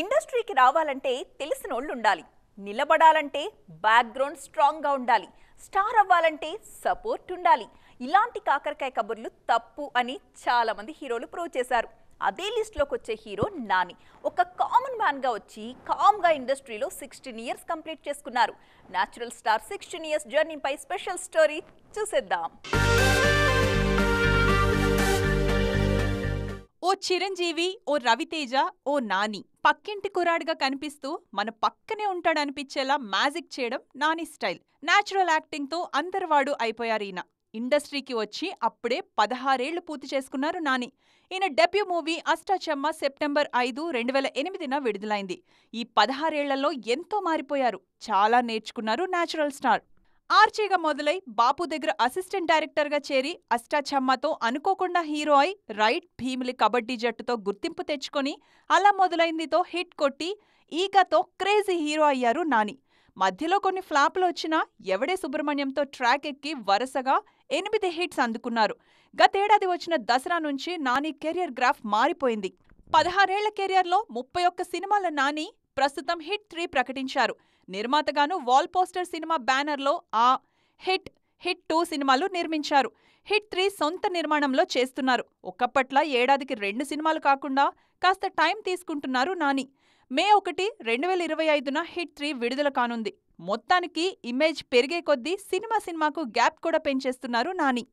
ఇండస్ట్రీకి రావాలంటే తెలిసినోళ్ళు ఉండాలి. నిలబడాలంటే బ్యాక్గ్రౌండ్ స్ట్రాంగ్గా ఉండాలి. స్టార్ అవ్వాలంటే సపోర్ట్ ఉండాలి. ఇలాంటి కాకరకాయ కబుర్లు తప్పు అని చాలా మంది హీరోలు ప్రూవ్ చేశారు. అదే లిస్ట్లోకి వచ్చే హీరో నాని. ఒక కామన్ మ్యాన్గా వచ్చి కామ్గా ఇండస్ట్రీలో 16 ఇయర్స్ కంప్లీట్ చేసుకున్నారు. న్యాచురల్ స్టార్ 16 ఇయర్స్ జర్నీపై స్పెషల్ స్టోరీ చూసేద్దాం. ఓ చిరంజీవి, ఓ రవితేజ, ఓ నాని పక్కింటి కురాడుగా కనిపిస్తూ మన పక్కనే ఉంటాడనిపించేలా మ్యాజిక్ చేయడం నాని స్టైల్. న్యాచురల్ యాక్టింగ్తో అందరివాడు అయిపోయారీయన. ఇండస్ట్రీకి వచ్చి అప్పుడే 16 ఏళ్లు పూర్తి చేసుకున్నారు నాని. ఈయన డెబ్యూ మూవీ అష్టాచెమ్మా సెప్టెంబర్ 5, 2008న విడుదలైంది. ఈ 16 ఏళ్లలో ఎంతో మారిపోయారు. చాలా నేర్చుకున్నారు న్యాచురల్ స్టార్. ఆర్జేగా మొదలై బాపు దగ్గర అసిస్టెంట్ డైరెక్టర్గా చేరి అష్టాచెమ్మాతో అనుకోకుండా హీరో అయి రైట్ భీమిలి కబడ్డీ జట్టుతో గుర్తింపు తెచ్చుకొని అలా మొదలైందితో హిట్ కొట్టి ఈగతో క్రేజీ హీరో అయ్యారు నాని. మధ్యలో కొన్ని ఫ్లాపులు వచ్చినా ఎవడే సుబ్రహ్మణ్యంతో ట్రాక్ ఎక్కి వరుసగా 8 హిట్స్ అందుకున్నారు. గతేడాది వచ్చిన దసరా నుంచి నాని కెరియర్ గ్రాఫ్ మారిపోయింది. 16 ఏళ్ల కెరియర్లో 31 సినిమాల నాని ప్రస్తుతం హిట్ 3 ప్రకటించారు. నిర్మాతగాను వాల్ పోస్టర్ సినిమా బ్యానర్లో ఆ హిట్ 2 సినిమాలు నిర్మించారు. హిట్ 3 సొంత నిర్మాణంలో చేస్తున్నారు. ఒకప్పట్లా ఏడాదికి 2 సినిమాలు కాకుండా కాస్త టైం తీసుకుంటున్నారు నాని. మే 1, 2025న హిట్ 3 విడుదల కానుంది. మొత్తానికి ఇమేజ్ పెరిగే కొద్దీ సినిమాకు గ్యాప్ కూడా పెంచేస్తున్నారు నాని.